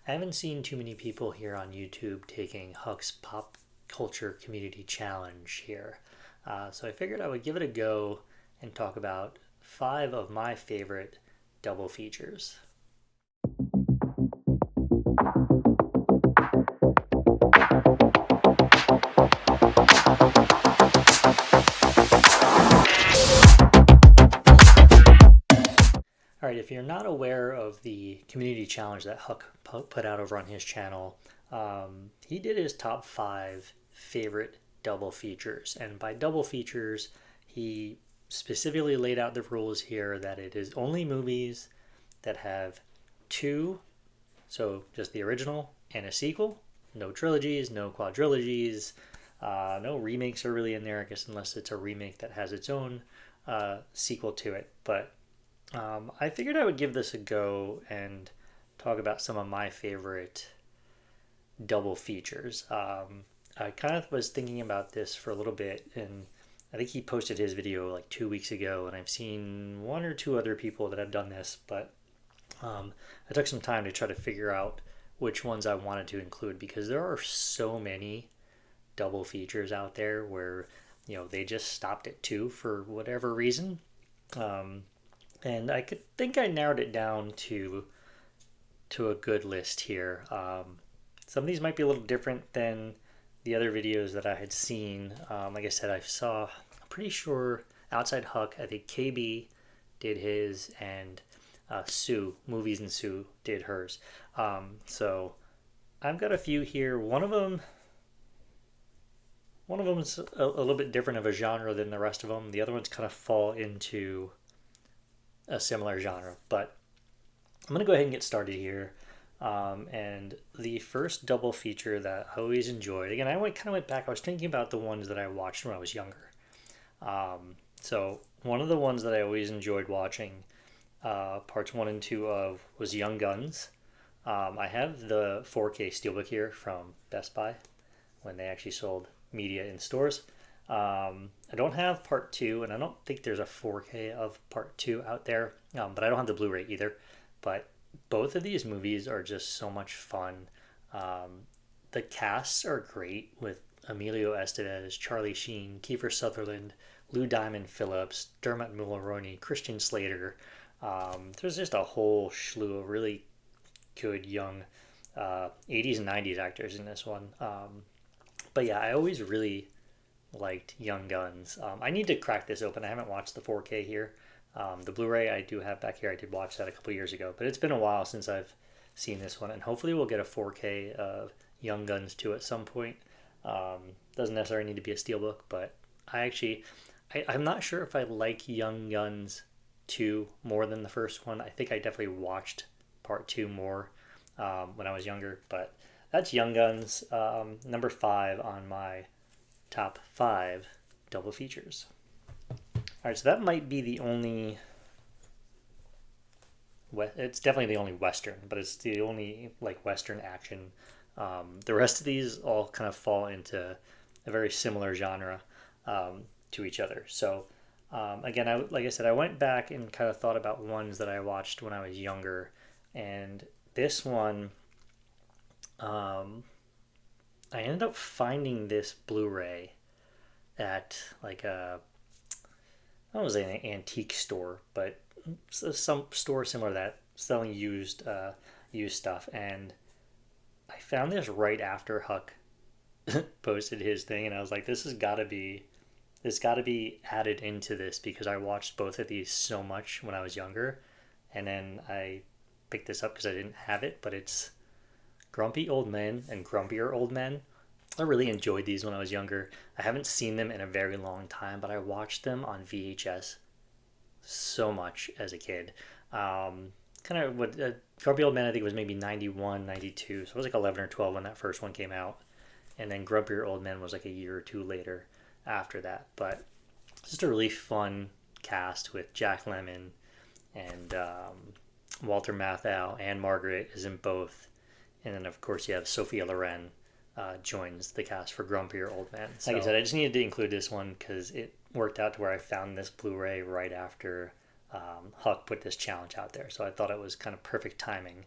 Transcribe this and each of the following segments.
I haven't seen too many people here on YouTube taking Huck's Pop Culture Community Challenge here. So I figured I would give it a go and talk about 5 of my favorite double features. All right, if you're not aware of the community challenge that Huck put out over on his channel, he did his top 5 favorite double features. And by double features, he specifically laid out the rules here that it is only movies that have two, so just the original and a sequel, no trilogies, no quadrilogies, no remakes are really in there, I guess, unless it's a remake that has its own sequel to it. But I figured I would give this a go and talk about some of my favorite double features. I kind of was thinking about this for a little bit, and I think he posted his video like 2 weeks ago, and I've seen one or two other people that have done this, but I took some time to try to figure out which ones I wanted to include because there are so many double features out there where they just stopped at two for whatever reason. Um, and I could think I narrowed it down to a good list here. Some of these might be a little different than the other videos that I had seen. Like I said, I'm pretty sure outside Huck, I think KB did his, and Sue, Movies and Sue, did hers. So I've got a few here. One of them's a little bit different of a genre than the rest of them. The other ones kind of fall into a similar genre, but I'm going to go ahead and get started here. And the first double feature that I always enjoyed, again, kind of went back, I was thinking about the ones that I watched when I was younger. So one of the ones that I always enjoyed watching, parts 1 and 2 of, was Young Guns. I have the 4K Steelbook here from Best Buy when they actually sold media in stores. I don't have part 2, and I don't think there's a 4K of part 2 out there, but I don't have the Blu-ray either. But both of these movies are just so much fun. The casts are great with Emilio Estevez, Charlie Sheen, Kiefer Sutherland, Lou Diamond Phillips, Dermot Mulroney, Christian Slater. There's just a whole slew of really good young 80s and 90s actors in this one. But yeah, I always really liked Young Guns. I need to crack this open. I haven't watched the 4K here. The Blu-ray I do have back here. I did watch that a couple years ago, but it's been a while since I've seen this one, and hopefully we'll get a 4K of Young Guns 2 at some point. Doesn't necessarily need to be a steelbook, but I'm not sure if I like Young Guns 2 more than the first one. I think I definitely watched part 2 more when I was younger, but that's Young Guns, number 5 on my top 5 double features. All right, so that might be the only. It's definitely the only Western, but it's the only like Western action. The rest of these all kind of fall into a very similar genre to each other. So again, like I said, I went back and kind of thought about ones that I watched when I was younger, and this one, I ended up finding this Blu-ray at like a, I don't want to say an antique store, but some store similar to that selling used stuff. And I found this right after Huck posted his thing, and I was like, this got to be added into this because I watched both of these so much when I was younger, and then I picked this up because I didn't have it. But it's Grumpy Old Men and Grumpier Old Men. I really enjoyed these when I was younger. I haven't seen them in a very long time, but I watched them on VHS so much as a kid. Kind of what Grumpy Old Men, I think, was maybe 91, 92. So I was like 11 or 12 when that first one came out. And then Grumpier Old Men was like a year or two later after that. But just a really fun cast with Jack Lemmon and Walter Matthau, and Margaret is in both. And then, of course, you have Sophia Loren joins the cast for Grumpier Old Men. So, like I said, I just needed to include this one because it worked out to where I found this Blu-ray right after Huck put this challenge out there. So I thought it was kind of perfect timing.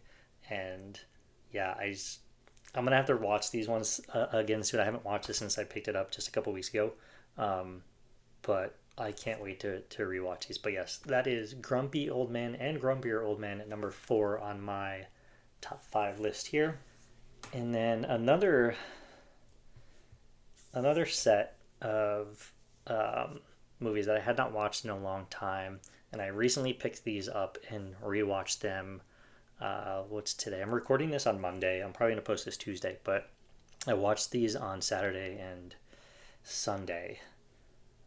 And yeah, I'm gonna have to watch these ones again soon. I haven't watched this since I picked it up just a couple weeks ago, um, but I can't wait to rewatch these. But yes, that is Grumpy Old Man and Grumpier Old Man at number 4 on my top 5 list here. And then another set of movies that I had not watched in a long time, and I recently picked these up and rewatched them. What's today? I'm recording this on Monday. I'm probably gonna post this Tuesday, but I watched these on Saturday and Sunday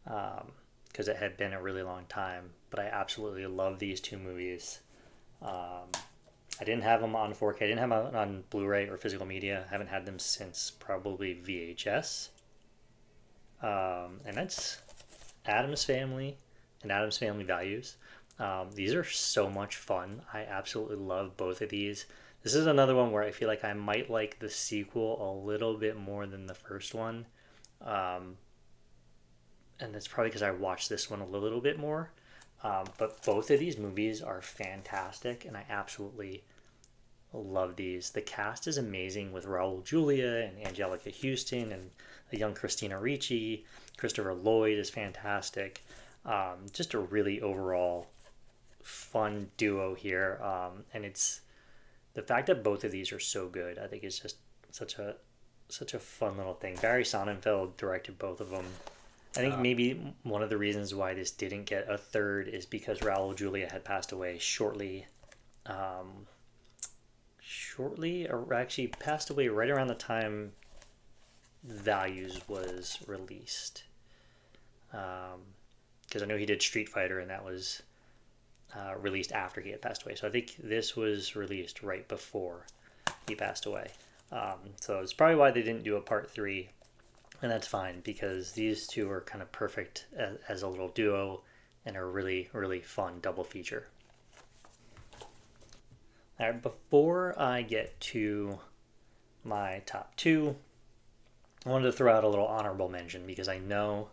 because it had been a really long time. But I absolutely love these two movies. Um, I didn't have them on 4K. I didn't have them on Blu-ray or physical media. I haven't had them since probably VHS. And that's Adam's Family and Adam's Family Values. These are so much fun. I absolutely love both of these. This is another one where I feel like I might like the sequel a little bit more than the first one. Um, and that's probably because I watched this one a little bit more. But both of these movies are fantastic, and I absolutely love these. The cast is amazing with Raul Julia and Angelica Houston and a young Christina Ricci. Christopher Lloyd is fantastic. Just a really overall fun duo here. And it's the fact that both of these are so good. I think is just such a fun little thing. Barry Sonnenfeld directed both of them. I think maybe one of the reasons why this didn't get a third is because Raul Julia had passed away um, or actually passed away right around the time Values was released. Because I know he did Street Fighter, and that was released after he had passed away. So I think this was released right before he passed away. So it's probably why they didn't do a part 3, and that's fine because these two are kind of perfect as a little duo and a really, really fun double feature. All right, before I get to my top 2, I wanted to throw out a little honorable mention because I know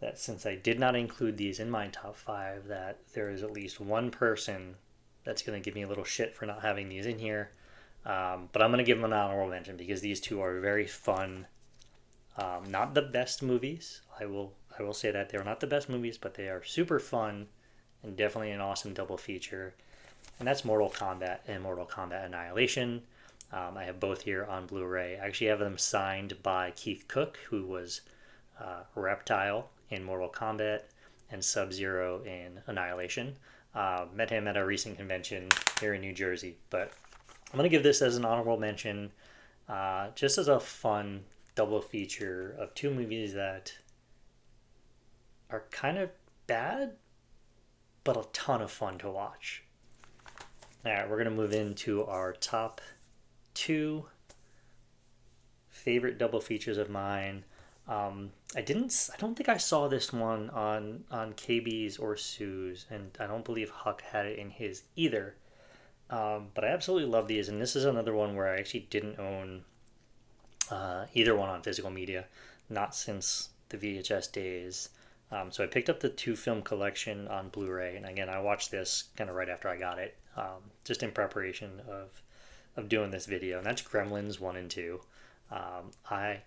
that since I did not include these in my top 5, that there is at least one person that's going to give me a little shit for not having these in here. But I'm going to give them an honorable mention because these two are very fun. Not the best movies. I will say that they're not the best movies, but they are super fun and definitely an awesome double feature. And that's Mortal Kombat and Mortal Kombat Annihilation. I have both here on Blu-ray. I actually have them signed by Keith Cook, who was Reptile in Mortal Kombat and Sub-Zero in Annihilation. Met him at a recent convention here in New Jersey. But I'm going to give this as an honorable mention, just as a fun double feature of two movies that are kind of bad, but a ton of fun to watch. All right, we're going to move into our top 2 favorite double features of mine. I don't think I saw this one on KB's or Sue's, and I don't believe Huck had it in his either. But I absolutely love these, and this is another one where I actually didn't own either one on physical media, not since the VHS days. So I picked up the 2-film collection on Blu-ray, and again, I watched this kind of right after I got it, just in preparation of doing this video, and that's Gremlins 1 and 2. I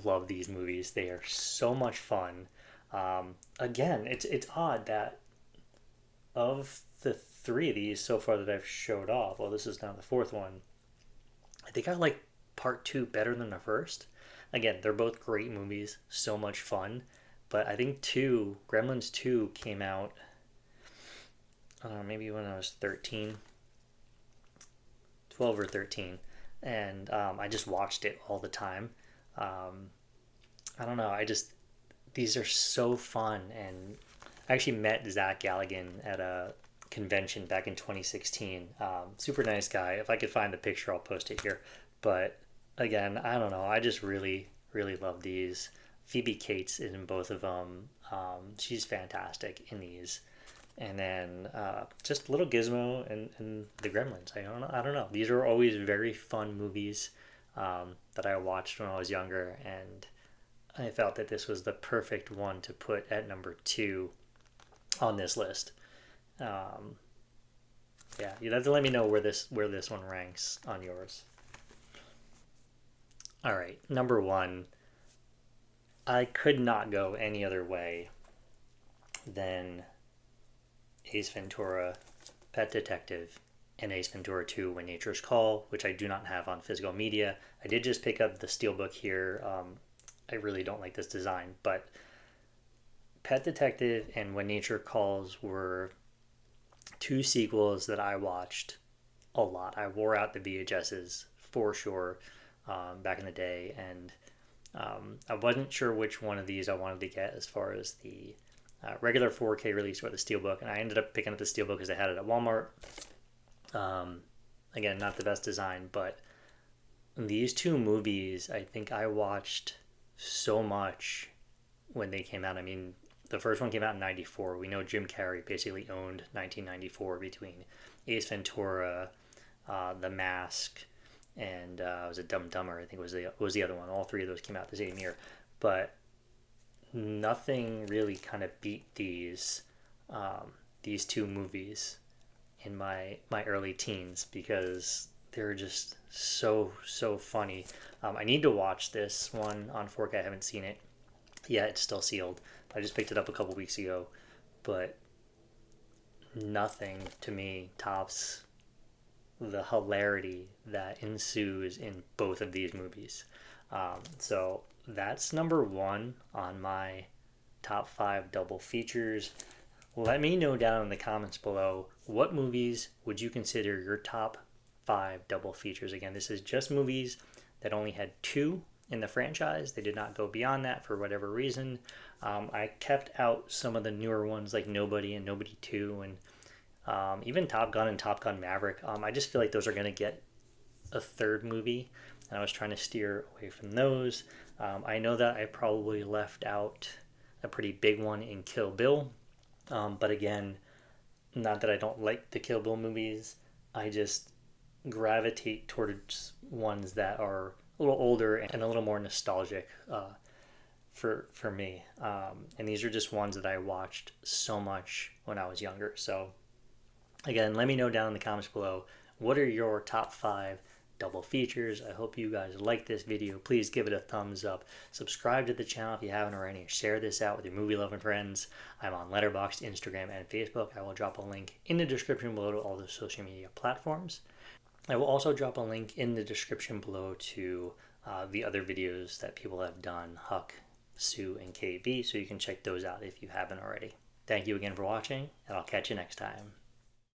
love these movies. They are so much fun. Again, it's odd that of the 3 of these so far that I've showed off, well, this is now the 4th one, I think I like part 2 better than the first. Again, they're both great movies, so much fun. But I think Gremlins 2 came out, maybe when I was 13, 12 or 13. And I just watched it all the time. I don't know, these are so fun. And I actually met Zach Galligan at a convention back in 2016. Super nice guy. If I could find the picture, I'll post it here. But again, I don't know. I just really, really love these. Phoebe Cates is in both of them. She's fantastic in these. And then just Little Gizmo and the Gremlins. I don't know. These are always very fun movies that I watched when I was younger, and I felt that this was the perfect one to put at number 2 on this list. Yeah, you'd have to let me know where this one ranks on yours. All right, number one. I could not go any other way than Ace Ventura, Pet Detective, and Ace Ventura 2 When Nature's Call, which I do not have on physical media. I did just pick up the Steelbook here. I really don't like this design, but Pet Detective and When Nature Calls were two sequels that I watched a lot. I wore out the VHSs for sure back in the day, and I wasn't sure which one of these I wanted to get as far as the regular 4K release or the Steelbook, and I ended up picking up the Steelbook because I had it at Walmart. Um, Again, not the best design, but these two movies I think I watched so much when they came out. I mean, the first one came out in '94. We know Jim Carrey basically owned 1994 between Ace Ventura, The Mask, and was it Dumb and Dumber? I think was the other one. All three of those came out the same year, but nothing really kind of beat these two movies in my early teens because they're just so funny. I need to watch this one on 4K. I haven't seen it yet. It's still sealed. I just picked it up a couple weeks ago, but nothing to me tops the hilarity that ensues in both of these movies. So that's number one on my top five double features. Let me know down in the comments below what movies would you consider your top five double features. Again, this is just movies that only had two in the franchise. They did not go beyond that for whatever reason. I kept out some of the newer ones like Nobody and Nobody 2 and even Top Gun and Top Gun Maverick. I just feel like those are going to get a third movie, and I was trying to steer away from those. I know that I probably left out a pretty big one in Kill Bill, but again, not that I don't like the Kill Bill movies, I just gravitate towards ones that are a little older and a little more nostalgic for me. And these are just ones that I watched so much when I was younger. So again, let me know down in the comments below what are your top five double features. I hope you guys like this video. Please give it a thumbs up. Subscribe to the channel if you haven't already. Share this out with your movie loving friends. I'm on Letterboxd, Instagram, and Facebook. I will drop a link in the description below to all the social media platforms. I will also drop a link in the description below to the other videos that people have done, Huck, Sue, and KB, so you can check those out if you haven't already. Thank you again for watching, and I'll catch you next time.